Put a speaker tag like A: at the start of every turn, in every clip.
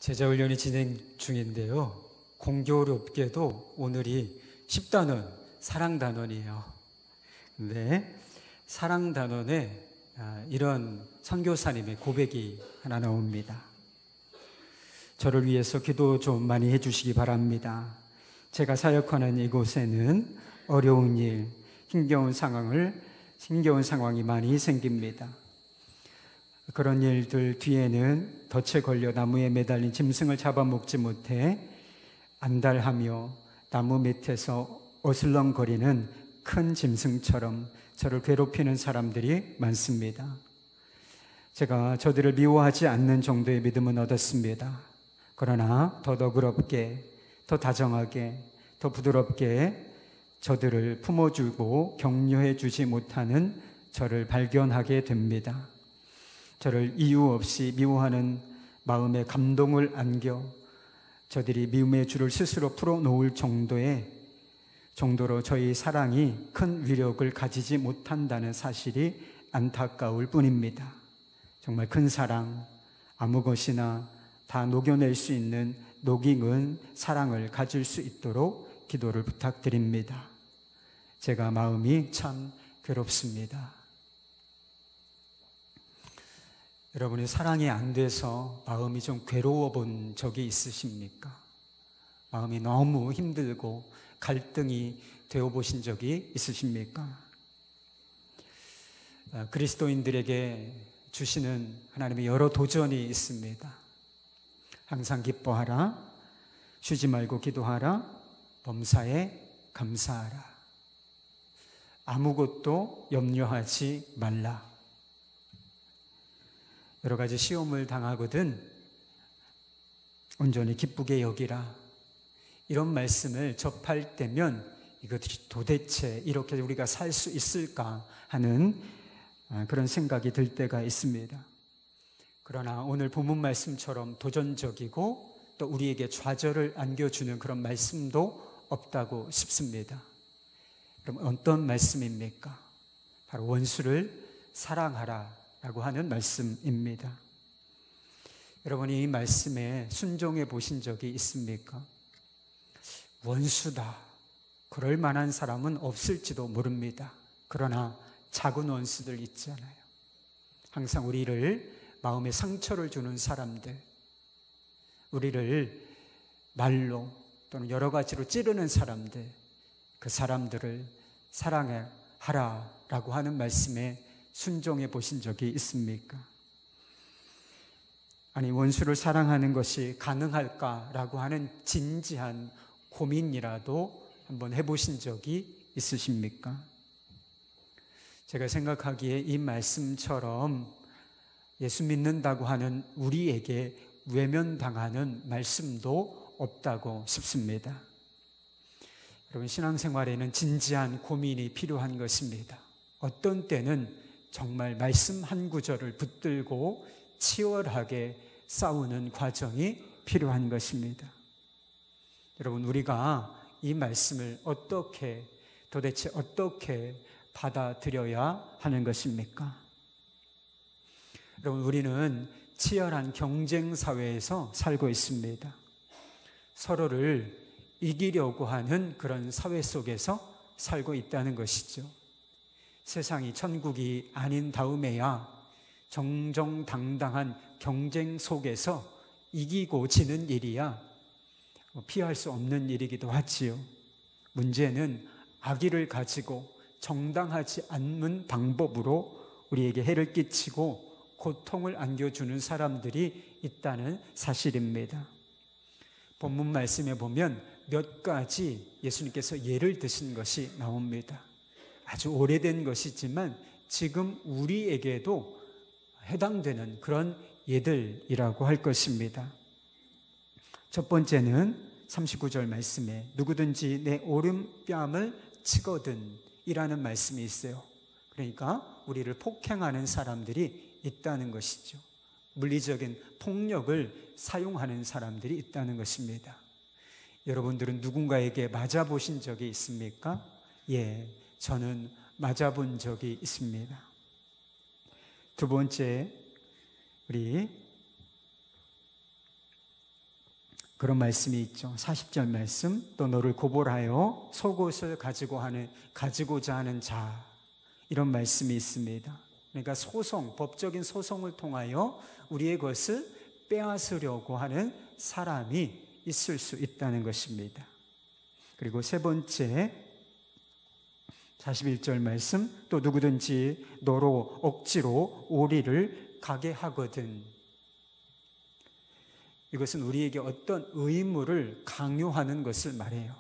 A: 제자훈련이 진행 중인데요. 공교롭게도 오늘이 10단원, 사랑단원이에요. 근데 사랑단원에 이런 선교사님의 고백이 하나 나옵니다. 저를 위해서 기도 좀 많이 해주시기 바랍니다. 제가 사역하는 이곳에는 어려운 일, 힘겨운 상황이 많이 생깁니다. 그런 일들 뒤에는 덫에 걸려 나무에 매달린 짐승을 잡아먹지 못해 안달하며 나무 밑에서 어슬렁거리는 큰 짐승처럼 저를 괴롭히는 사람들이 많습니다. 제가 저들을 미워하지 않는 정도의 믿음은 얻었습니다. 그러나 더 너그럽게, 더 다정하게, 더 부드럽게 저들을 품어주고 격려해 주지 못하는 저를 발견하게 됩니다. 저를 이유 없이 미워하는 마음에 감동을 안겨 저들이 미움의 줄을 스스로 풀어놓을 정도로 저희 사랑이 큰 위력을 가지지 못한다는 사실이 안타까울 뿐입니다. 정말 큰 사랑, 아무 것이나 다 녹여낼 수 있는 녹익은 사랑을 가질 수 있도록 기도를 부탁드립니다. 제가 마음이 참 괴롭습니다. 여러분이 사랑이 안 돼서 마음이 좀 괴로워 본 적이 있으십니까? 마음이 너무 힘들고 갈등이 되어 보신 적이 있으십니까? 그리스도인들에게 주시는 하나님의 여러 도전이 있습니다. 항상 기뻐하라, 쉬지 말고 기도하라, 범사에 감사하라, 아무것도 염려하지 말라. 여러 가지 시험을 당하거든 온전히 기쁘게 여기라. 이런 말씀을 접할 때면 이것이 도대체 이렇게 우리가 살 수 있을까 하는 그런 생각이 들 때가 있습니다. 그러나 오늘 본문 말씀처럼 도전적이고 또 우리에게 좌절을 안겨주는 그런 말씀도 없다고 싶습니다. 그럼 어떤 말씀입니까? 바로 원수를 사랑하라 라고 하는 말씀입니다. 여러분이 이 말씀에 순종해 보신 적이 있습니까? 원수다, 그럴 만한 사람은 없을지도 모릅니다. 그러나 작은 원수들 있잖아요. 항상 우리를 마음에 상처를 주는 사람들, 우리를 말로 또는 여러 가지로 찌르는 사람들, 그 사람들을 사랑하라 라고 하는 말씀에 순종해 보신 적이 있습니까? 아니, 원수를 사랑하는 것이 가능할까라고 하는 진지한 고민이라도 한번 해보신 적이 있으십니까? 제가 생각하기에 이 말씀처럼 예수 믿는다고 하는 우리에게 외면당하는 말씀도 없다고 싶습니다. 여러분, 신앙생활에는 진지한 고민이 필요한 것입니다. 어떤 때는 정말 말씀 한 구절을 붙들고 치열하게 싸우는 과정이 필요한 것입니다. 여러분, 우리가 이 말씀을 도대체 어떻게 받아들여야 하는 것입니까? 여러분, 우리는 치열한 경쟁 사회에서 살고 있습니다. 서로를 이기려고 하는 그런 사회 속에서 살고 있다는 것이죠. 세상이 천국이 아닌 다음에야 정정당당한 경쟁 속에서 이기고 지는 일이야 피할 수 없는 일이기도 하지요. 문제는 악의를 가지고 정당하지 않는 방법으로 우리에게 해를 끼치고 고통을 안겨주는 사람들이 있다는 사실입니다. 본문 말씀에 보면 몇 가지 예수님께서 예를 드신 것이 나옵니다. 아주 오래된 것이지만 지금 우리에게도 해당되는 그런 예들이라고 할 것입니다. 첫 번째는 39절 말씀에 누구든지 내 오른뺨을 치거든 이라는 말씀이 있어요. 그러니까 우리를 폭행하는 사람들이 있다는 것이죠. 물리적인 폭력을 사용하는 사람들이 있다는 것입니다. 여러분들은 누군가에게 맞아보신 적이 있습니까? 예, 저는 맞아본 적이 있습니다. 두 번째, 우리 그런 말씀이 있죠. 40절 말씀, 또 너를 고발하여 속옷을 가지고자 하는 자, 이런 말씀이 있습니다. 그러니까 법적인 소송을 통하여 우리의 것을 빼앗으려고 하는 사람이 있을 수 있다는 것입니다. 그리고 세 번째, 41절 말씀, 또 누구든지 너로 억지로 오리를 가게 하거든. 이것은 우리에게 어떤 의무를 강요하는 것을 말해요.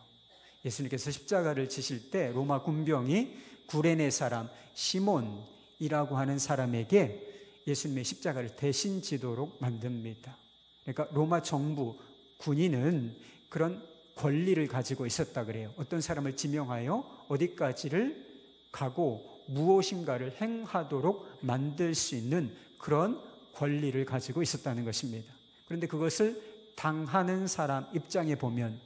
A: 예수님께서 십자가를 지실 때 로마 군병이 구레네 사람 시몬이라고 하는 사람에게 예수님의 십자가를 대신 지도록 만듭니다. 그러니까 로마 정부, 군인은 그런 권리를 가지고 있었다 그래요. 어떤 사람을 지명하여 어디까지를 가고 무엇인가를 행하도록 만들 수 있는 그런 권리를 가지고 있었다는 것입니다. 그런데 그것을 당하는 사람 입장에 보면,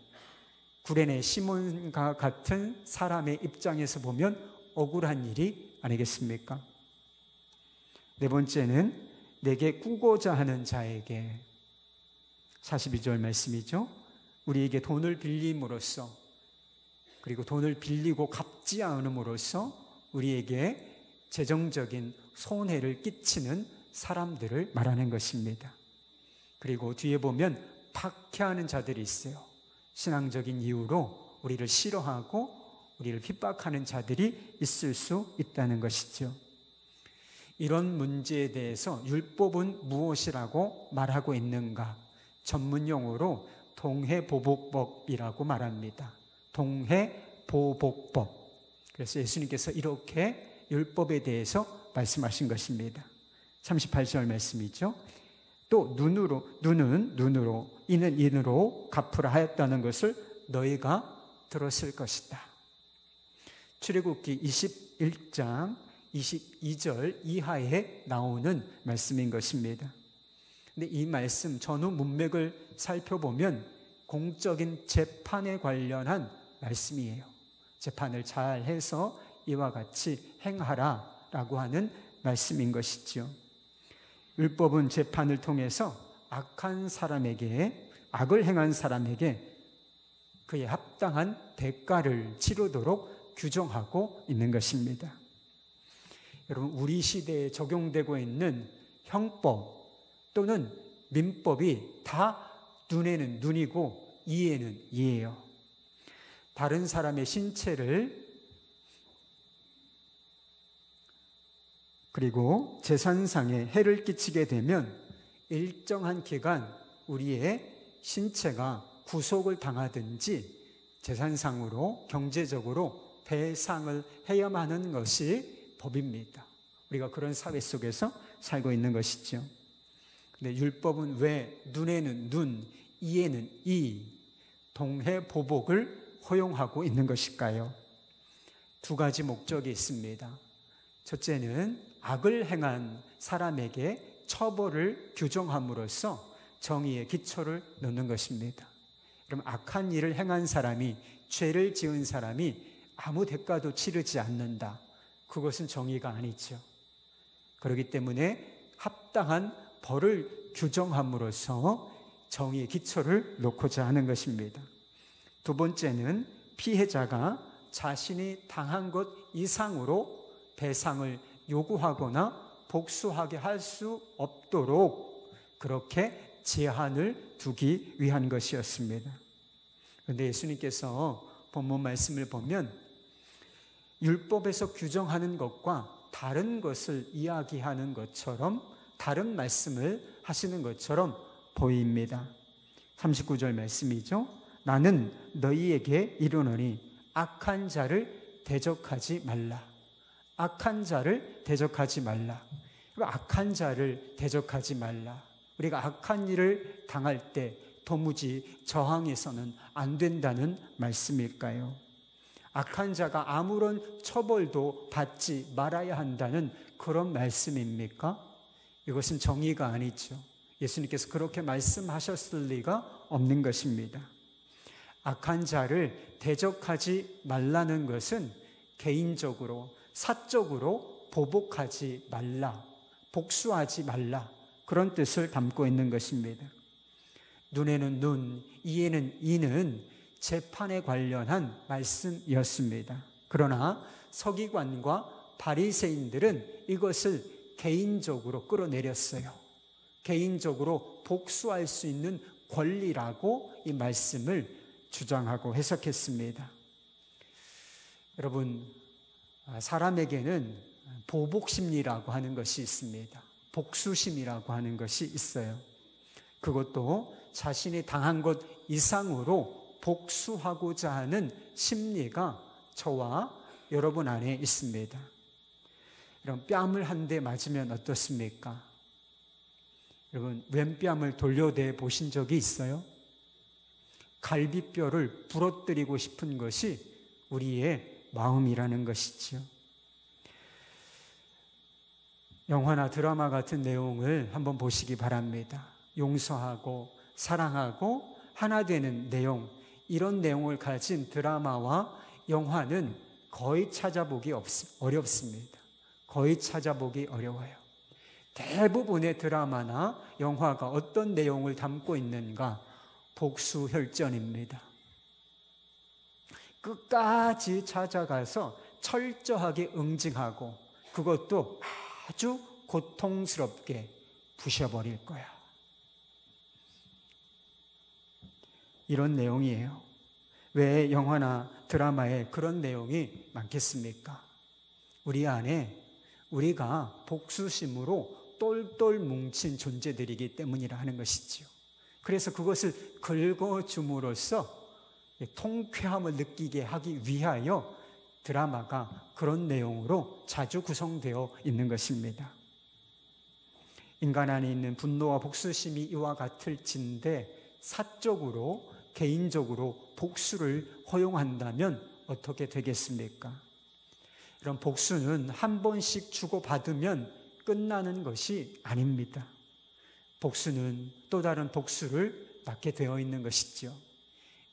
A: 구레네 시몬과 같은 사람의 입장에서 보면 억울한 일이 아니겠습니까? 네 번째는 내게 꾸고자 하는 자에게, 42절 말씀이죠. 우리에게 돈을 빌림으로써, 그리고 돈을 빌리고 갚지 않음으로써 우리에게 재정적인 손해를 끼치는 사람들을 말하는 것입니다. 그리고 뒤에 보면 박해하는 자들이 있어요. 신앙적인 이유로 우리를 싫어하고 우리를 핍박하는 자들이 있을 수 있다는 것이죠. 이런 문제에 대해서 율법은 무엇이라고 말하고 있는가? 전문용어로 동해보복법이라고 말합니다. 동해보복법. 그래서 예수님께서 이렇게 율법에 대해서 말씀하신 것입니다. 38절 말씀이죠. 또 눈은 눈으로, 이는 인으로 갚으라 하였다는 것을 너희가 들었을 것이다. 출애굽기 21장 22절 이하에 나오는 말씀인 것입니다. 근데 이 말씀 전후 문맥을 살펴보면 공적인 재판에 관련한 말씀이에요. 재판을 잘 해서 이와 같이 행하라라고 하는 말씀인 것이죠. 율법은 재판을 통해서 악한 사람에게, 악을 행한 사람에게 그에 합당한 대가를 치르도록 규정하고 있는 것입니다. 여러분, 우리 시대에 적용되고 있는 형법 또는 민법이 다 눈에는 눈이고 이에는 이예요. 다른 사람의 신체를, 그리고 재산상에 해를 끼치게 되면 일정한 기간 우리의 신체가 구속을 당하든지 재산상으로, 경제적으로 배상을 해야만 하는 것이 법입니다. 우리가 그런 사회 속에서 살고 있는 것이죠. 근데 율법은 왜 눈에는 눈, 이에는 이, 동해보복을 허용하고 있는 것일까요? 두 가지 목적이 있습니다. 첫째는 악을 행한 사람에게 처벌을 규정함으로써 정의의 기초를 놓는 것입니다. 그럼 악한 일을 행한 사람이, 죄를 지은 사람이 아무 대가도 치르지 않는다. 그것은 정의가 아니죠. 그렇기 때문에 합당한 벌을 규정함으로써 정의의 기초를 놓고자 하는 것입니다. 두 번째는 피해자가 자신이 당한 것 이상으로 배상을 요구하거나 복수하게 할 수 없도록 그렇게 제한을 두기 위한 것이었습니다. 그런데 예수님께서 본문 말씀을 보면 율법에서 규정하는 것과 다른 것을 이야기하는 것처럼, 다른 말씀을 하시는 것처럼 보입니다. 39절 말씀이죠. 나는 너희에게 이르노니 악한 자를 대적하지 말라. 악한 자를 대적하지 말라. 악한 자를 대적하지 말라. 우리가 악한 일을 당할 때 도무지 저항해서는 안 된다는 말씀일까요? 악한 자가 아무런 처벌도 받지 말아야 한다는 그런 말씀입니까? 이것은 정의가 아니죠. 예수님께서 그렇게 말씀하셨을 리가 없는 것입니다. 악한 자를 대적하지 말라는 것은 개인적으로, 사적으로 보복하지 말라, 복수하지 말라, 그런 뜻을 담고 있는 것입니다. 눈에는 눈, 이에는 이는 재판에 관련한 말씀이었습니다. 그러나 서기관과 바리새인들은 이것을 개인적으로 끌어내렸어요. 개인적으로 복수할 수 있는 권리라고 이 말씀을 주장하고 해석했습니다. 여러분, 사람에게는 보복심리라고 하는 것이 있습니다. 복수심이라고 하는 것이 있어요. 그것도 자신이 당한 것 이상으로 복수하고자 하는 심리가 저와 여러분 안에 있습니다. 여러분, 뺨을 한 대 맞으면 어떻습니까? 여러분, 왼뺨을 돌려대 보신 적이 있어요? 갈비뼈를 부러뜨리고 싶은 것이 우리의 마음이라는 것이지요. 영화나 드라마 같은 내용을 한번 보시기 바랍니다. 용서하고 사랑하고 하나 되는 내용, 이런 내용을 가진 드라마와 영화는 거의 찾아보기 어렵습니다. 거의 찾아보기 어려워요. 대부분의 드라마나 영화가 어떤 내용을 담고 있는가? 복수혈전입니다. 끝까지 찾아가서 철저하게 응징하고 그것도 아주 고통스럽게 부셔버릴 거야. 이런 내용이에요. 왜 영화나 드라마에 그런 내용이 많겠습니까? 우리 안에 우리가 복수심으로 똘똘 뭉친 존재들이기 때문이라 하는 것이지요. 그래서 그것을 긁어줌으로써 통쾌함을 느끼게 하기 위하여 드라마가 그런 내용으로 자주 구성되어 있는 것입니다. 인간 안에 있는 분노와 복수심이 이와 같을진데 사적으로 개인적으로 복수를 허용한다면 어떻게 되겠습니까? 이런 복수는 한 번씩 주고받으면 끝나는 것이 아닙니다. 복수는 또 다른 복수를 낳게 되어 있는 것이죠.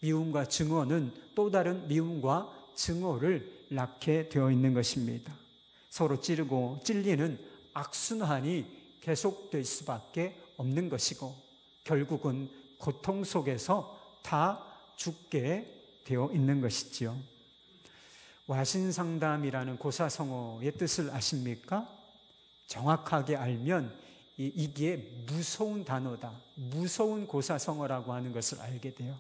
A: 미움과 증오는 또 다른 미움과 증오를 낳게 되어 있는 것입니다. 서로 찌르고 찔리는 악순환이 계속될 수밖에 없는 것이고 결국은 고통 속에서 다 죽게 되어 있는 것이지요. 와신상담이라는 고사성어의 뜻을 아십니까? 정확하게 알면 이게 무서운 단어다, 무서운 고사성어라고 하는 것을 알게 돼요.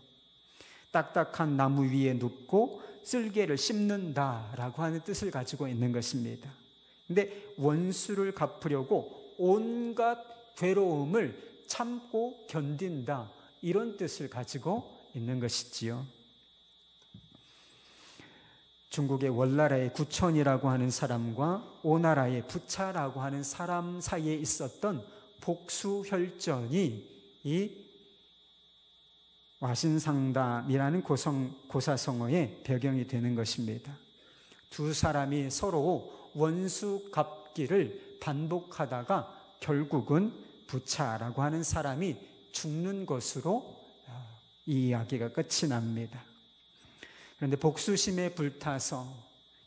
A: 딱딱한 나무 위에 눕고 쓸개를 씹는다라고 하는 뜻을 가지고 있는 것입니다. 근데 원수를 갚으려고 온갖 괴로움을 참고 견딘다, 이런 뜻을 가지고 있는 것이지요. 중국의 월나라의 구천이라고 하는 사람과 오나라의 부차라고 하는 사람 사이에 있었던 복수혈전이 이 와신상담이라는 고사성어의 배경이 되는 것입니다. 두 사람이 서로 원수 갚기를 반복하다가 결국은 부차라고 하는 사람이 죽는 것으로 이 이야기가 끝이 납니다. 그런데 복수심에 불타서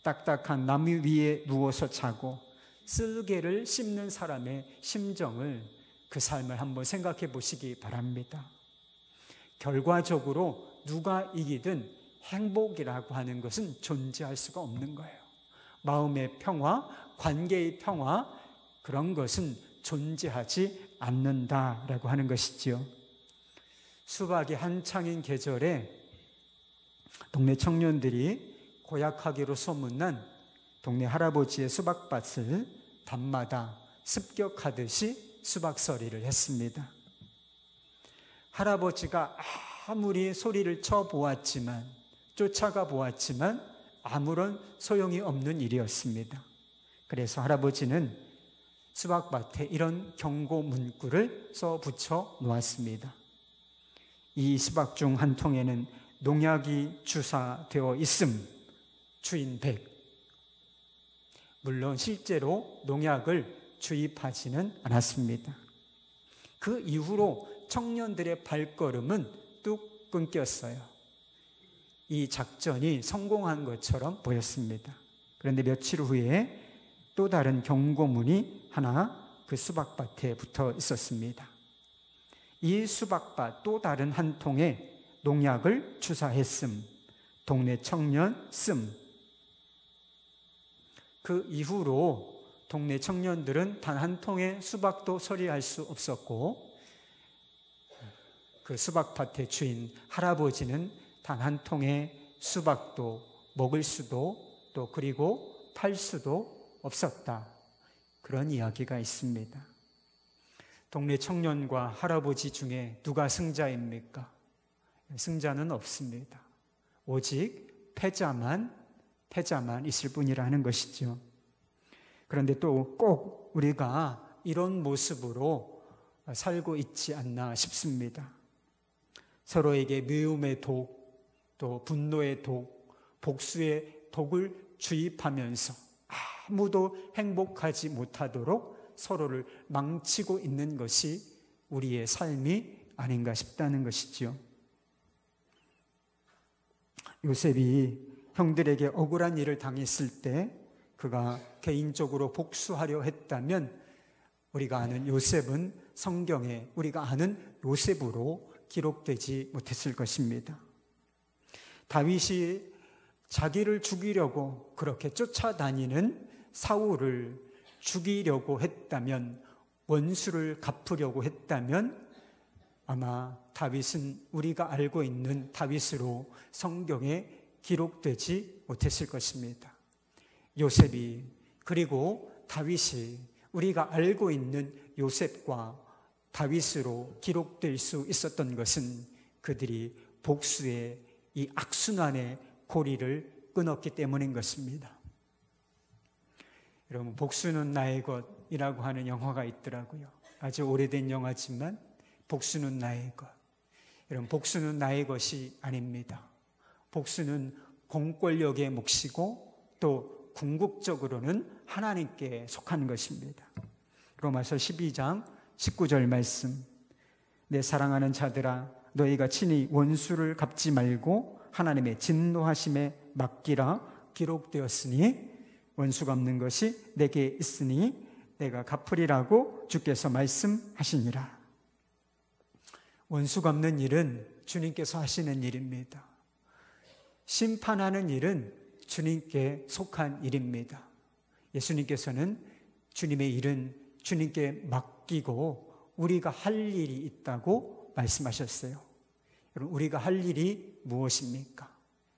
A: 딱딱한 나무 위에 누워서 자고 쓸개를 씹는 사람의 심정을, 그 삶을 한번 생각해 보시기 바랍니다. 결과적으로 누가 이기든 행복이라고 하는 것은 존재할 수가 없는 거예요. 마음의 평화, 관계의 평화, 그런 것은 존재하지 않는다라고 하는 것이지요. 수박이 한창인 계절에 동네 청년들이 고약하기로 소문난 동네 할아버지의 수박밭을 밤마다 습격하듯이 수박서리를 했습니다. 할아버지가 아무리 소리를 쳐보았지만, 쫓아가 보았지만 아무런 소용이 없는 일이었습니다. 그래서 할아버지는 수박밭에 이런 경고 문구를 써 붙여 놓았습니다. 이 수박 중 한 통에는 농약이 주사되어 있음, 주인 100. 물론 실제로 농약을 주입하지는 않았습니다. 그 이후로 청년들의 발걸음은 뚝 끊겼어요. 이 작전이 성공한 것처럼 보였습니다. 그런데 며칠 후에 또 다른 경고문이 하나 그 수박밭에 붙어 있었습니다. 이 수박밭 또 다른 한 통에 농약을 주사했음. 동네 청년 씀. 그 이후로 동네 청년들은 단 한 통의 수박도 처리할 수 없었고, 그 수박밭의 주인 할아버지는 단 한 통의 수박도 먹을 수도 또 그리고 팔 수도 없었다. 그런 이야기가 있습니다. 동네 청년과 할아버지 중에 누가 승자입니까? 승자는 없습니다. 오직 패자만 있을 뿐이라는 것이죠. 그런데 또 꼭 우리가 이런 모습으로 살고 있지 않나 싶습니다. 서로에게 미움의 독, 또 분노의 독, 복수의 독을 주입하면서 아무도 행복하지 못하도록 서로를 망치고 있는 것이 우리의 삶이 아닌가 싶다는 것이죠. 요셉이 형들에게 억울한 일을 당했을 때 그가 개인적으로 복수하려 했다면 우리가 아는 요셉은 성경에 우리가 아는 요셉으로 기록되지 못했을 것입니다. 다윗이 자기를 죽이려고 그렇게 쫓아다니는 사울을 죽이려고 했다면, 원수를 갚으려고 했다면 아마 다윗은 우리가 알고 있는 다윗으로 성경에 기록되지 못했을 것입니다. 요셉이, 그리고 다윗이 우리가 알고 있는 요셉과 다윗으로 기록될 수 있었던 것은 그들이 복수의 이 악순환의 고리를 끊었기 때문인 것입니다. 여러분, 복수는 나의 것이라고 하는 영화가 있더라고요. 아주 오래된 영화지만 복수는 나의 것. 여러분, 복수는 나의 것이 아닙니다. 복수는 공권력의 몫이고 또 궁극적으로는 하나님께 속하는 것입니다. 로마서 12장 19절 말씀. 내 사랑하는 자들아, 너희가 친히 원수를 갚지 말고 하나님의 진노하심에 맡기라. 기록되었으니 원수 갚는 것이 내게 있으니 내가 갚으리라고 주께서 말씀하시니라. 원수 갚는 일은 주님께서 하시는 일입니다. 심판하는 일은 주님께 속한 일입니다. 예수님께서는 주님의 일은 주님께 맡기고 우리가 할 일이 있다고 말씀하셨어요. 여러분, 우리가 할 일이 무엇입니까?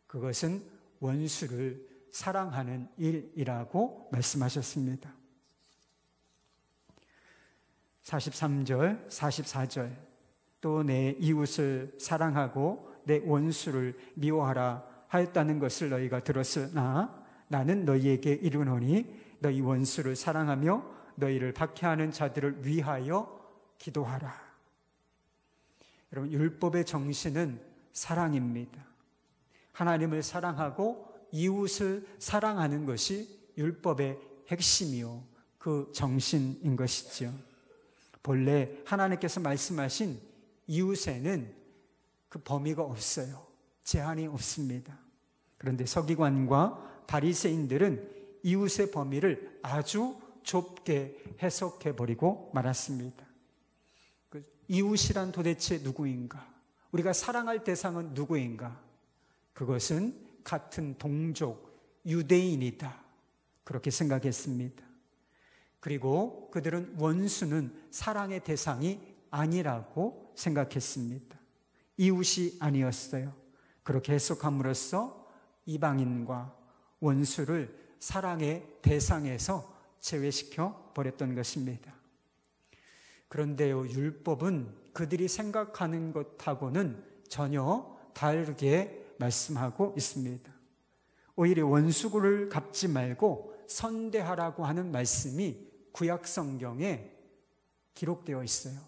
A: 그것은 원수를 사랑하는 일이라고 말씀하셨습니다. 43절, 44절. 또 내 이웃을 사랑하고 내 원수를 미워하라 하였다는 것을 너희가 들었으나 나는 너희에게 이르노니 너희 원수를 사랑하며 너희를 박해하는 자들을 위하여 기도하라. 여러분, 율법의 정신은 사랑입니다. 하나님을 사랑하고 이웃을 사랑하는 것이 율법의 핵심이요, 그 정신인 것이죠. 본래 하나님께서 말씀하신 이웃에는 그 범위가 없어요. 제한이 없습니다. 그런데 서기관과 바리새인들은 이웃의 범위를 아주 좁게 해석해버리고 말았습니다. 그 이웃이란 도대체 누구인가? 우리가 사랑할 대상은 누구인가? 그것은 같은 동족 유대인이다. 그렇게 생각했습니다. 그리고 그들은 원수는 사랑의 대상이 아니라고 생각했습니다. 이웃이 아니었어요. 그렇게 해석함으로써 이방인과 원수를 사랑의 대상에서 제외시켜 버렸던 것입니다. 그런데요, 율법은 그들이 생각하는 것하고는 전혀 다르게 말씀하고 있습니다. 오히려 원수를 갚지 말고 선대하라고 하는 말씀이 구약 성경에 기록되어 있어요.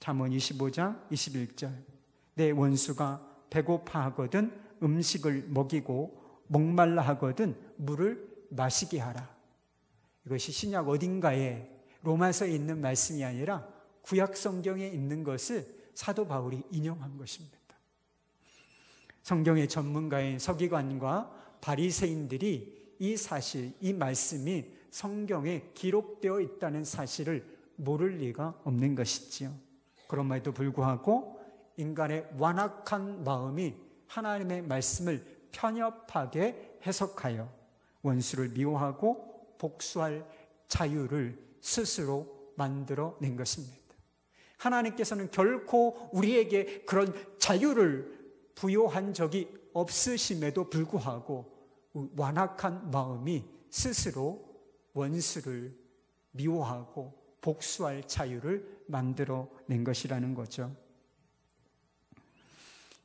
A: 잠언 25장 21절. 내 원수가 배고파하거든 음식을 먹이고 목말라 하거든 물을 마시게 하라. 이것이 신약 어딘가에 로마서에 있는 말씀이 아니라 구약 성경에 있는 것을 사도 바울이 인용한 것입니다. 성경의 전문가인 서기관과 바리새인들이 이 사실, 이 말씀이 성경에 기록되어 있다는 사실을 모를 리가 없는 것이지요. 그럼에도 불구하고 인간의 완악한 마음이 하나님의 말씀을 편협하게 해석하여 원수를 미워하고 복수할 자유를 스스로 만들어낸 것입니다. 하나님께서는 결코 우리에게 그런 자유를 부여한 적이 없으심에도 불구하고 완악한 마음이 스스로 원수를 미워하고 복수할 자유를 만들어낸 것이라는 거죠.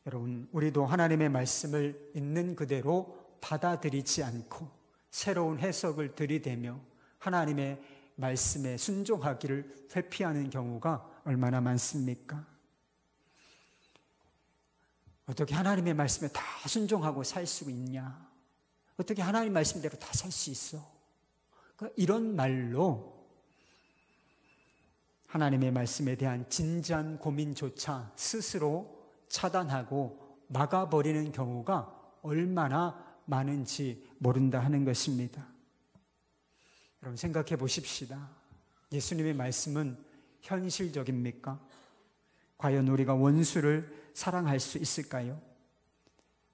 A: 여러분, 우리도 하나님의 말씀을 있는 그대로 받아들이지 않고 새로운 해석을 들이대며 하나님의 말씀에 순종하기를 회피하는 경우가 얼마나 많습니까? 어떻게 하나님의 말씀에 다 순종하고 살 수 있냐? 어떻게 하나님 말씀대로 다 살 수 있어? 그러니까 이런 말로 하나님의 말씀에 대한 진지한 고민조차 스스로 차단하고 막아버리는 경우가 얼마나 많은지 모른다 하는 것입니다. 여러분, 생각해 보십시다. 예수님의 말씀은 현실적입니까? 과연 우리가 원수를 사랑할 수 있을까요?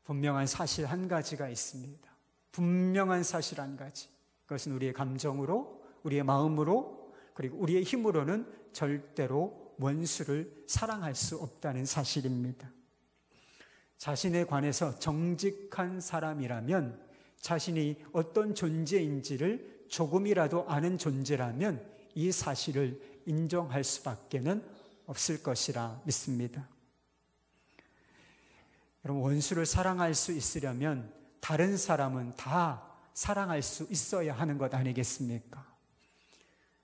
A: 분명한 사실 한 가지가 있습니다. 분명한 사실 한 가지. 그것은 우리의 감정으로, 우리의 마음으로, 그리고 우리의 힘으로는 절대로 원수를 사랑할 수 없다는 사실입니다. 자신에 관해서 정직한 사람이라면, 자신이 어떤 존재인지를 조금이라도 아는 존재라면 이 사실을 인정할 수밖에는 없을 것이라 믿습니다. 여러분, 원수를 사랑할 수 있으려면 다른 사람은 다 사랑할 수 있어야 하는 것 아니겠습니까?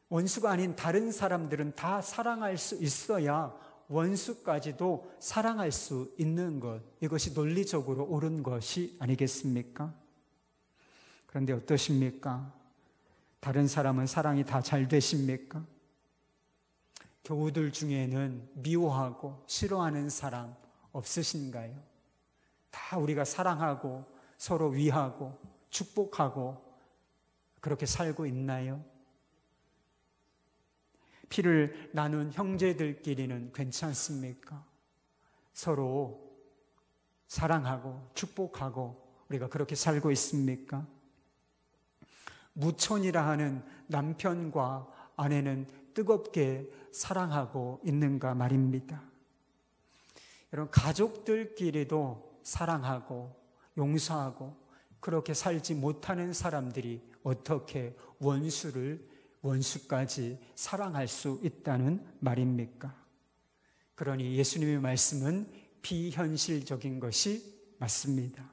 A: 원수가 아닌 다른 사람들은 다 사랑할 수 있어야 원수까지도 사랑할 수 있는 것, 이것이 논리적으로 옳은 것이 아니겠습니까? 그런데 어떠십니까? 다른 사람은 사랑이 다 잘 되십니까? 교우들 중에는 미워하고 싫어하는 사람 없으신가요? 다 우리가 사랑하고 서로 위하고 축복하고 그렇게 살고 있나요? 피를 나눈 형제들끼리는 괜찮습니까? 서로 사랑하고 축복하고 우리가 그렇게 살고 있습니까? 무촌이라 하는 남편과 아내는 뜨겁게 사랑하고 있는가 말입니다. 여러분, 가족들끼리도 사랑하고 용서하고 그렇게 살지 못하는 사람들이 어떻게 원수까지 사랑할 수 있다는 말입니까? 그러니 예수님의 말씀은 비현실적인 것이 맞습니다.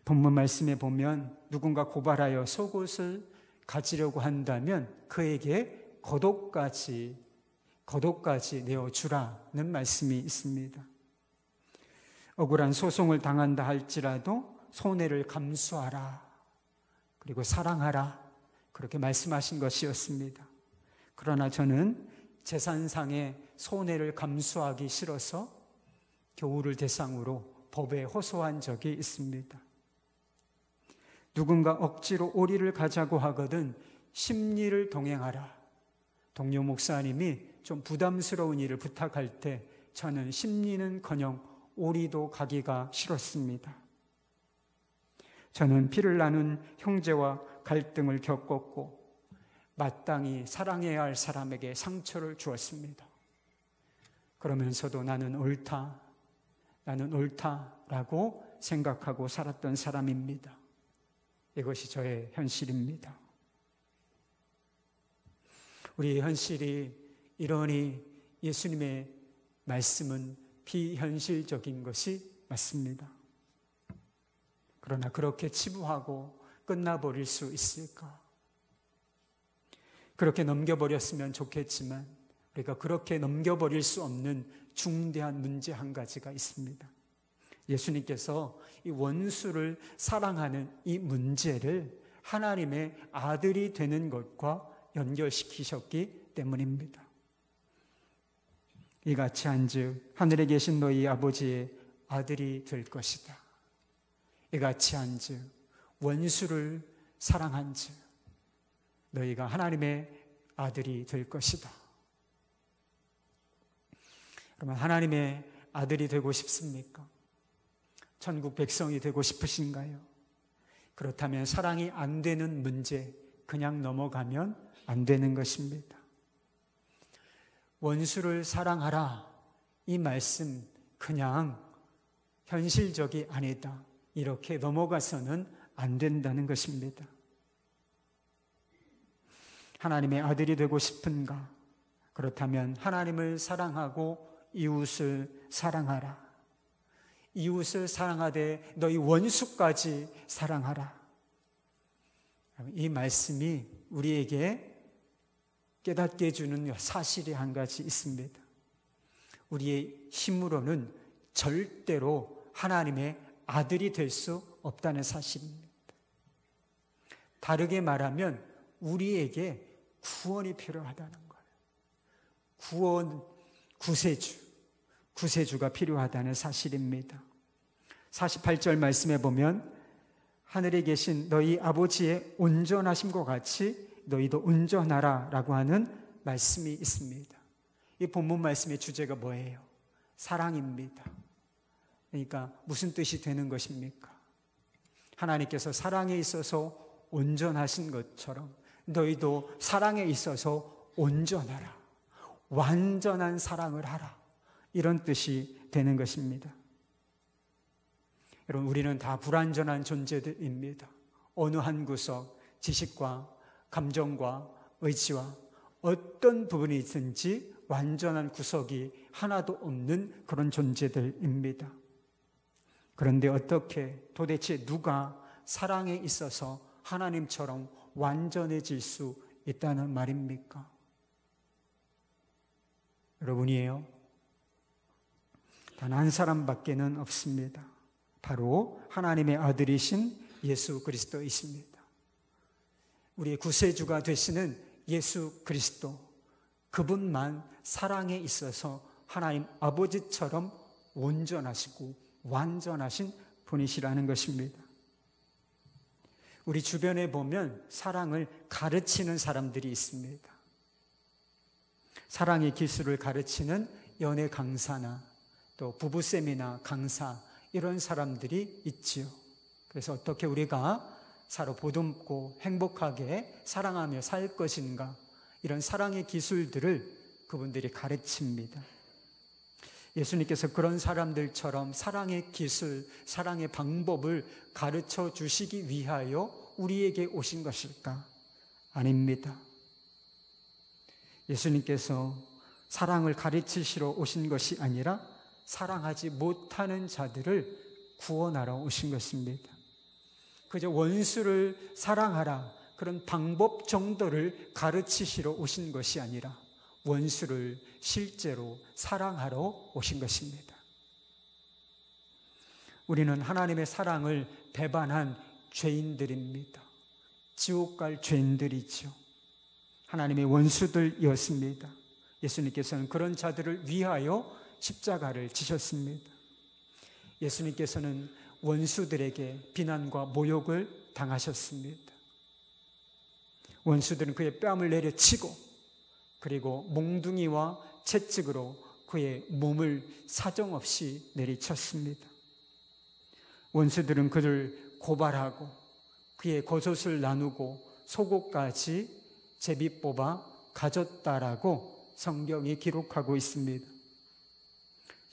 A: 본문 말씀에 보면 누군가 고발하여 속옷을 가지려고 한다면 그에게 겉옷까지 내어주라는 말씀이 있습니다. 억울한 소송을 당한다 할지라도 손해를 감수하라, 그리고 사랑하라, 그렇게 말씀하신 것이었습니다. 그러나 저는 재산상의 손해를 감수하기 싫어서 교우를 대상으로 법에 호소한 적이 있습니다. 누군가 억지로 오리를 가자고 하거든 심리를 동행하라. 동료 목사님이 좀 부담스러운 일을 부탁할 때 저는 심리는커녕 오리도 가기가 싫었습니다. 저는 피를 나눈 형제와 갈등을 겪었고 마땅히 사랑해야 할 사람에게 상처를 주었습니다. 그러면서도 나는 옳다라고 생각하고 살았던 사람입니다. 이것이 저의 현실입니다. 우리의 현실이 이러니 예수님의 말씀은 비현실적인 것이 맞습니다. 그러나 그렇게 치부하고 끝나버릴 수 있을까? 그렇게 넘겨버렸으면 좋겠지만 우리가 그렇게 넘겨버릴 수 없는 중대한 문제 한 가지가 있습니다. 예수님께서 이 원수를 사랑하는 이 문제를 하나님의 아들이 되는 것과 연결시키셨기 때문입니다. 이같이 한즉 하늘에 계신 너희 아버지의 아들이 될 것이다. 이같이 한즉 원수를 사랑한즉 너희가 하나님의 아들이 될 것이다. 그러면 하나님의 아들이 되고 싶습니까? 천국 백성이 되고 싶으신가요? 그렇다면 사랑이 안 되는 문제 그냥 넘어가면 안 되는 것입니다. 원수를 사랑하라, 이 말씀 그냥 현실적이 아니다, 이렇게 넘어가서는 안 된다는 것입니다. 하나님의 아들이 되고 싶은가? 그렇다면 하나님을 사랑하고 이웃을 사랑하라. 이웃을 사랑하되 너희 원수까지 사랑하라. 이 말씀이 우리에게 깨닫게 해주는 사실이 한 가지 있습니다. 우리의 힘으로는 절대로 하나님의 아들이 될 수 없다는 사실입니다. 다르게 말하면 우리에게 구원이 필요하다는 거예요. 구원, 구세주가 필요하다는 사실입니다. 48절 말씀에 보면 하늘에 계신 너희 아버지의 온전하심과 같이 너희도 온전하라 라고 하는 말씀이 있습니다. 이 본문 말씀의 주제가 뭐예요? 사랑입니다. 그러니까 무슨 뜻이 되는 것입니까? 하나님께서 사랑에 있어서 온전하신 것처럼 너희도 사랑에 있어서 온전하라, 완전한 사랑을 하라, 이런 뜻이 되는 것입니다. 여러분, 우리는 다 불완전한 존재들입니다. 어느 한 구석, 지식과 감정과 의지와 어떤 부분이든지 완전한 구석이 하나도 없는 그런 존재들입니다. 그런데 어떻게, 도대체 누가 사랑에 있어서 하나님처럼 완전해질 수 있다는 말입니까? 여러분이에요. 단 한 사람밖에는 없습니다. 바로 하나님의 아들이신 예수 그리스도이십니다. 우리의 구세주가 되시는 예수 그리스도, 그분만 사랑에 있어서 하나님 아버지처럼 온전하시고 완전하신 분이시라는 것입니다. 우리 주변에 보면 사랑을 가르치는 사람들이 있습니다. 사랑의 기술을 가르치는 연애 강사나 또 부부세미나 강사, 이런 사람들이 있지요. 그래서 어떻게 우리가 서로 보듬고 행복하게 사랑하며 살 것인가, 이런 사랑의 기술들을 그분들이 가르칩니다. 예수님께서 그런 사람들처럼 사랑의 기술, 사랑의 방법을 가르쳐 주시기 위하여 우리에게 오신 것일까? 아닙니다. 예수님께서 사랑을 가르치시러 오신 것이 아니라 사랑하지 못하는 자들을 구원하러 오신 것입니다. 그저 원수를 사랑하라, 그런 방법 정도를 가르치시러 오신 것이 아니라 원수를 실제로 사랑하러 오신 것입니다. 우리는 하나님의 사랑을 배반한 죄인들입니다. 지옥 갈 죄인들이죠. 하나님의 원수들이었습니다. 예수님께서는 그런 자들을 위하여 십자가를 지셨습니다. 예수님께서는 원수들에게 비난과 모욕을 당하셨습니다. 원수들은 그의 뺨을 내려치고 그리고 몽둥이와 채찍으로 그의 몸을 사정없이 내리쳤습니다. 원수들은 그를 고발하고 그의 겉옷을 나누고 속옷까지 제비 뽑아 가졌다라고 성경이 기록하고 있습니다.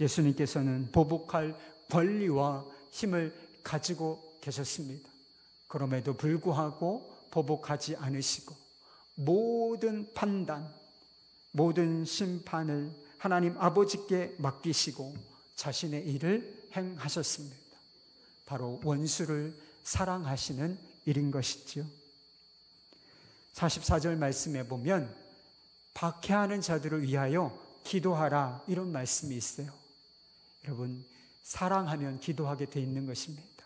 A: 예수님께서는 보복할 권리와 힘을 가지고 계셨습니다. 그럼에도 불구하고 보복하지 않으시고 모든 판단, 모든 심판을 하나님 아버지께 맡기시고 자신의 일을 행하셨습니다. 바로 원수를 사랑하시는 일인 것이지요. 44절 말씀에 보면 박해하는 자들을 위하여 기도하라, 이런 말씀이 있어요. 여러분, 사랑하면 기도하게 돼 있는 것입니다.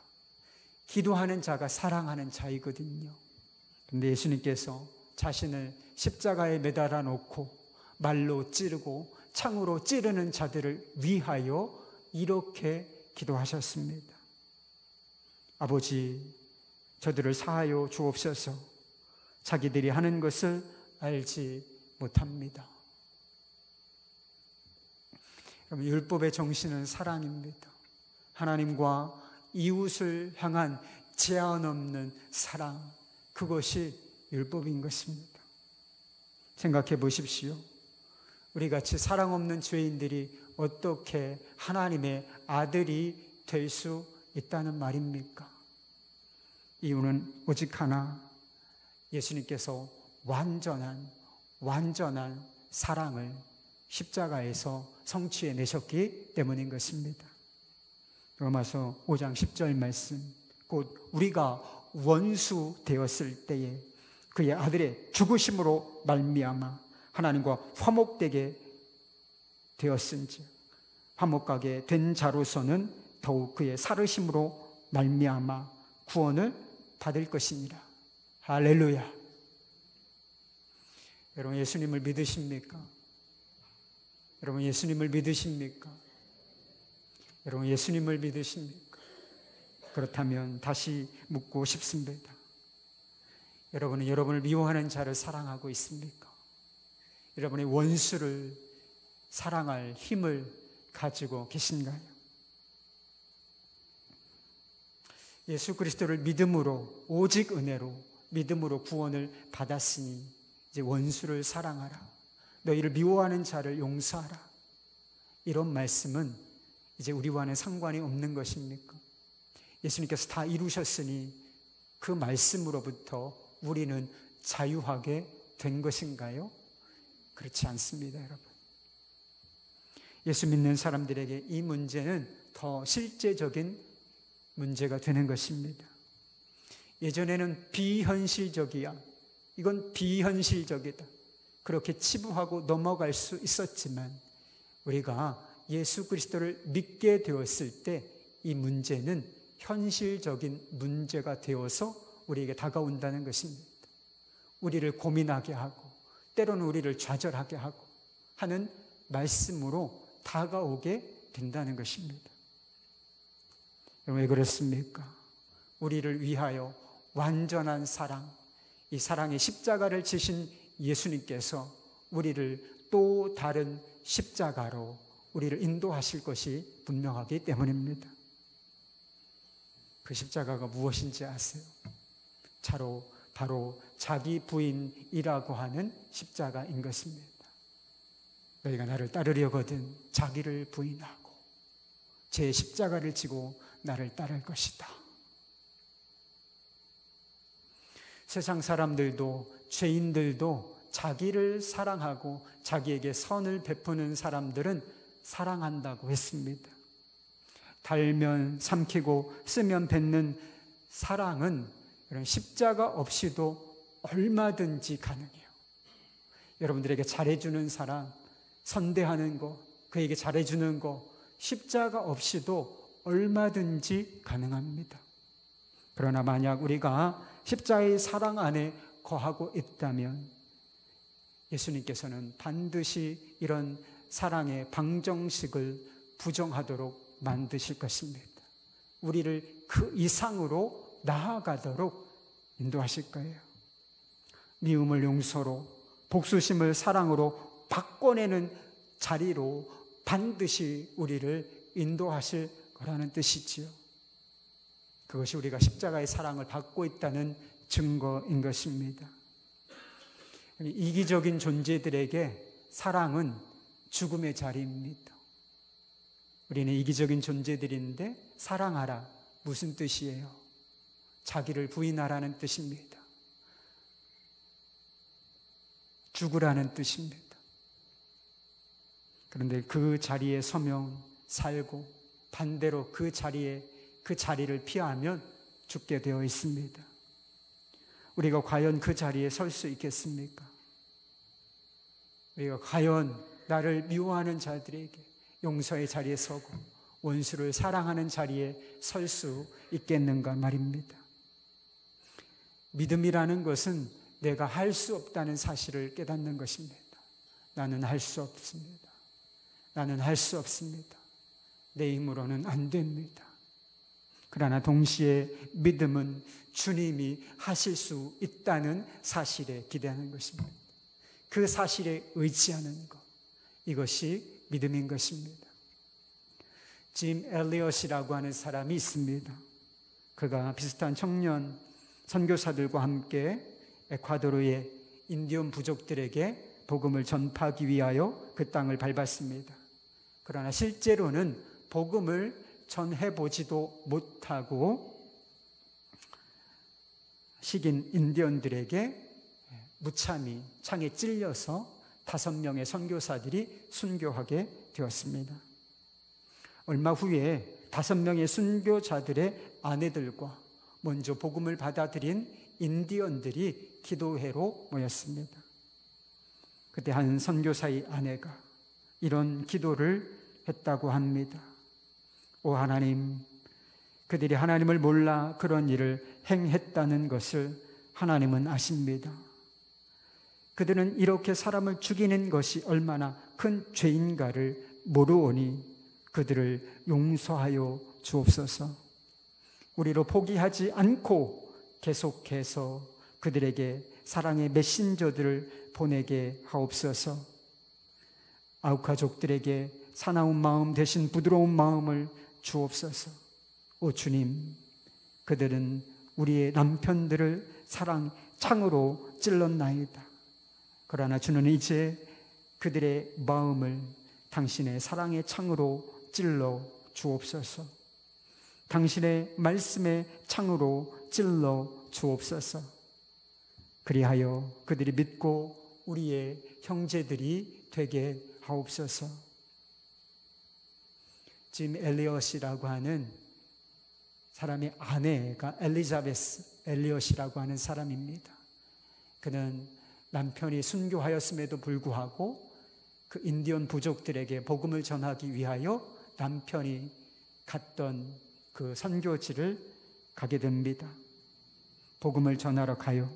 A: 기도하는 자가 사랑하는 자이거든요. 그런데 예수님께서 자신을 십자가에 매달아 놓고 말로 찌르고 창으로 찌르는 자들을 위하여 이렇게 기도하셨습니다. 아버지, 저들을 사하여 주옵소서. 자기들이 하는 것을 알지 못합니다. 그럼 율법의 정신은 사랑입니다. 하나님과 이웃을 향한 제한 없는 사랑, 그것이 율법인 것입니다. 생각해 보십시오. 우리 같이 사랑 없는 죄인들이 어떻게 하나님의 아들이 될 수 있다는 말입니까? 이유는 오직 하나, 예수님께서 완전한 사랑을 십자가에서 성취해 내셨기 때문인 것입니다. 로마서 5장 10절 말씀, 곧 우리가 원수 되었을 때에 그의 아들의 죽으심으로 말미암아 하나님과 화목되게 되었은지 화목하게 된 자로서는 더욱 그의 살으심으로 말미암아 구원을 받을 것이니라. 할렐루야. 여러분 예수님을 믿으십니까? 여러분 예수님을 믿으십니까? 여러분 예수님을 믿으십니까? 그렇다면 다시 묻고 싶습니다. 여러분은 여러분을 미워하는 자를 사랑하고 있습니까? 여러분의 원수를 사랑할 힘을 가지고 계신가요? 예수 그리스도를 믿음으로, 오직 은혜로 믿음으로 구원을 받았으니 이제 원수를 사랑하라. 너희를 미워하는 자를 용서하라. 이런 말씀은 이제 우리와는 상관이 없는 것입니까? 예수님께서 다 이루셨으니 그 말씀으로부터 우리는 자유하게 된 것인가요? 그렇지 않습니다, 여러분. 예수 믿는 사람들에게 이 문제는 더 실제적인 문제가 되는 것입니다. 예전에는 비현실적이야. 이건 비현실적이다. 그렇게 치부하고 넘어갈 수 있었지만 우리가 예수 그리스도를 믿게 되었을 때 이 문제는 현실적인 문제가 되어서 우리에게 다가온다는 것입니다. 우리를 고민하게 하고 때로는 우리를 좌절하게 하고 하는 말씀으로 다가오게 된다는 것입니다. 왜 그렇습니까? 우리를 위하여 완전한 사랑, 이 사랑의 십자가를 지신 예수님께서 우리를 또 다른 십자가로 우리를 인도하실 것이 분명하기 때문입니다. 그 십자가가 무엇인지 아세요? 바로 자기 부인이라고 하는 십자가인 것입니다. 너희가 나를 따르려거든 자기를 부인하고 제 십자가를 지고 나를 따를 것이다. 세상 사람들도 죄인들도 자기를 사랑하고 자기에게 선을 베푸는 사람들은 사랑한다고 했습니다. 달면 삼키고 쓰면 뱉는 사랑은 이런 십자가 없이도 얼마든지 가능해요. 여러분들에게 잘해주는 사람, 선대하는 거, 그에게 잘해주는 거 십자가 없이도 얼마든지 가능합니다. 그러나 만약 우리가 십자가의 사랑 안에 거하고 있다면 예수님께서는 반드시 이런 사랑의 방정식을 부정하도록 만드실 것입니다. 우리를 그 이상으로 나아가도록 인도하실 거예요. 미움을 용서로, 복수심을 사랑으로 바꿔내는 자리로 반드시 우리를 인도하실 거라는 뜻이지요. 그것이 우리가 십자가의 사랑을 받고 있다는 증거인 것입니다. 이기적인 존재들에게 사랑은 죽음의 자리입니다. 우리는 이기적인 존재들인데 사랑하라. 무슨 뜻이에요? 자기를 부인하라는 뜻입니다. 죽으라는 뜻입니다. 그런데 그 자리에 서명 살고 반대로 그 자리를 피하면 죽게 되어 있습니다. 우리가 과연 그 자리에 설 수 있겠습니까? 우리가 과연 나를 미워하는 자들에게 용서의 자리에 서고 원수를 사랑하는 자리에 설 수 있겠는가 말입니다. 믿음이라는 것은 내가 할 수 없다는 사실을 깨닫는 것입니다. 나는 할 수 없습니다. 나는 할 수 없습니다. 내 힘으로는 안 됩니다. 그러나 동시에 믿음은 주님이 하실 수 있다는 사실에 기대하는 것입니다. 그 사실에 의지하는 것, 이것이 믿음인 것입니다. 짐 엘리엇이라고 하는 사람이 있습니다. 그가 비슷한 청년 선교사들과 함께 에콰도르의 인디언 부족들에게 복음을 전파하기 위하여 그 땅을 밟았습니다. 그러나 실제로는 복음을 전해보지도 못하고 식인 인디언들에게 무참히 창에 찔려서 5명의 선교사들이 순교하게 되었습니다. 얼마 후에 5명의 순교자들의 아내들과 먼저 복음을 받아들인 인디언들이 기도회로 모였습니다. 그때 한 선교사의 아내가 이런 기도를 했다고 합니다. 오 하나님, 그들이 하나님을 몰라 그런 일을 행했다는 것을 하나님은 아십니다. 그들은 이렇게 사람을 죽이는 것이 얼마나 큰 죄인가를 모르오니 그들을 용서하여 주옵소서. 우리로 포기하지 않고 계속해서 그들에게 사랑의 메신저들을 보내게 하옵소서. 아우카족들에게 사나운 마음 대신 부드러운 마음을 주옵소서. 오 주님, 그들은 우리의 남편들을 사랑 창으로 찔렀나이다. 그러나 주는 이제 그들의 마음을 당신의 사랑의 창으로 찔러 주옵소서. 당신의 말씀의 창으로 찔러 주옵소서. 그리하여 그들이 믿고 우리의 형제들이 되게 하옵소서. 짐 엘리엇이라고 하는 사람의 아내가 엘리자베스 엘리엇이라고 하는 사람입니다. 그는 남편이 순교하였음에도 불구하고 그 인디언 부족들에게 복음을 전하기 위하여 남편이 갔던 그 선교지를 가게 됩니다. 복음을 전하러 가요.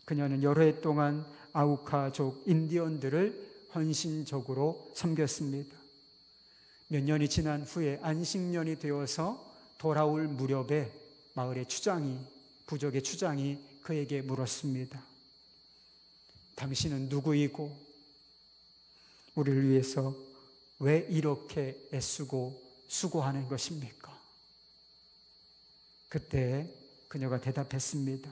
A: 그녀는 여러 해 동안 아우카족 인디언들을 헌신적으로 섬겼습니다. 몇 년이 지난 후에 안식년이 되어서 돌아올 무렵에 마을의 부족의 추장이 그에게 물었습니다. 당신은 누구이고 우리를 위해서 왜 이렇게 애쓰고 수고하는 것입니까? 그때 그녀가 대답했습니다.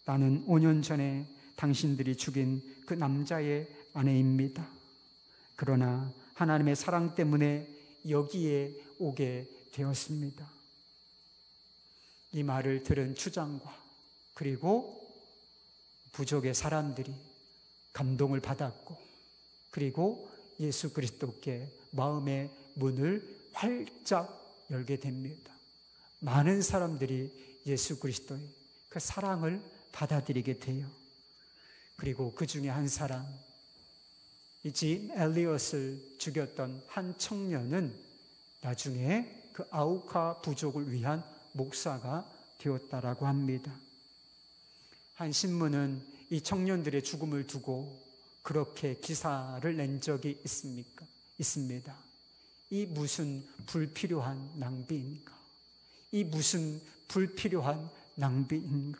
A: 나는 5년 전에 당신들이 죽인 그 남자의 아내입니다. 그러나 하나님의 사랑 때문에 여기에 오게 되었습니다. 이 말을 들은 추장과 그리고 부족의 사람들이 감동을 받았고, 그리고 예수 그리스도께 마음의 문을 활짝 열게 됩니다. 많은 사람들이 예수 그리스도의 그 사랑을 받아들이게 돼요. 그리고 그 중에 한 사람, 이 짐 엘리엇을 죽였던 한 청년은 나중에 그 아우카 부족을 위한 목사가 되었다라고 합니다. 한 신문은 이 청년들의 죽음을 두고 그렇게 기사를 낸 적이 있습니다. 이 무슨 불필요한 낭비인가? 이 무슨 불필요한 낭비인가?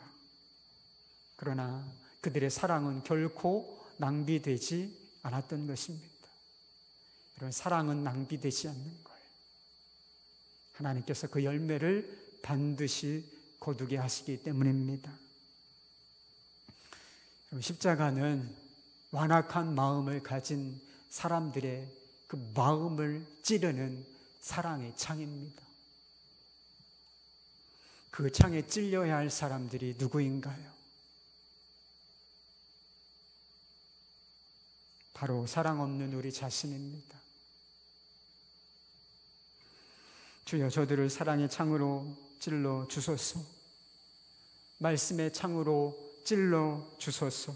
A: 그러나 그들의 사랑은 결코 낭비되지 않았던 것입니다. 이런 사랑은 낭비되지 않는 거예요. 하나님께서 그 열매를 반드시 거두게 하시기 때문입니다. 십자가는 완악한 마음을 가진 사람들의 그 마음을 찌르는 사랑의 창입니다. 그 창에 찔려야 할 사람들이 누구인가요? 바로 사랑 없는 우리 자신입니다. 주여, 저들을 사랑의 창으로 찔러 주소서. 말씀의 창으로 찔러 주소서.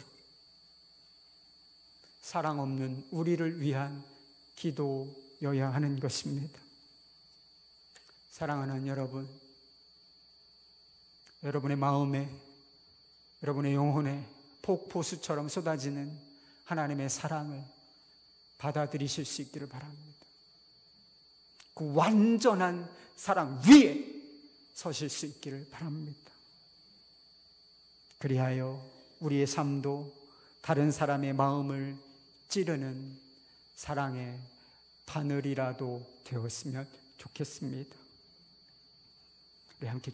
A: 사랑 없는 우리를 위한 기도여야 하는 것입니다. 사랑하는 여러분, 여러분의 마음에, 여러분의 영혼에 폭포수처럼 쏟아지는 하나님의 사랑을 받아들이실 수 있기를 바랍니다. 그 완전한 사랑 위에 서실 수 있기를 바랍니다. 그리하여 우리의 삶도 다른 사람의 마음을 찌르는 사랑의 바늘이라도 되었으면 좋겠습니다. 좋겠습니다. 우리 함께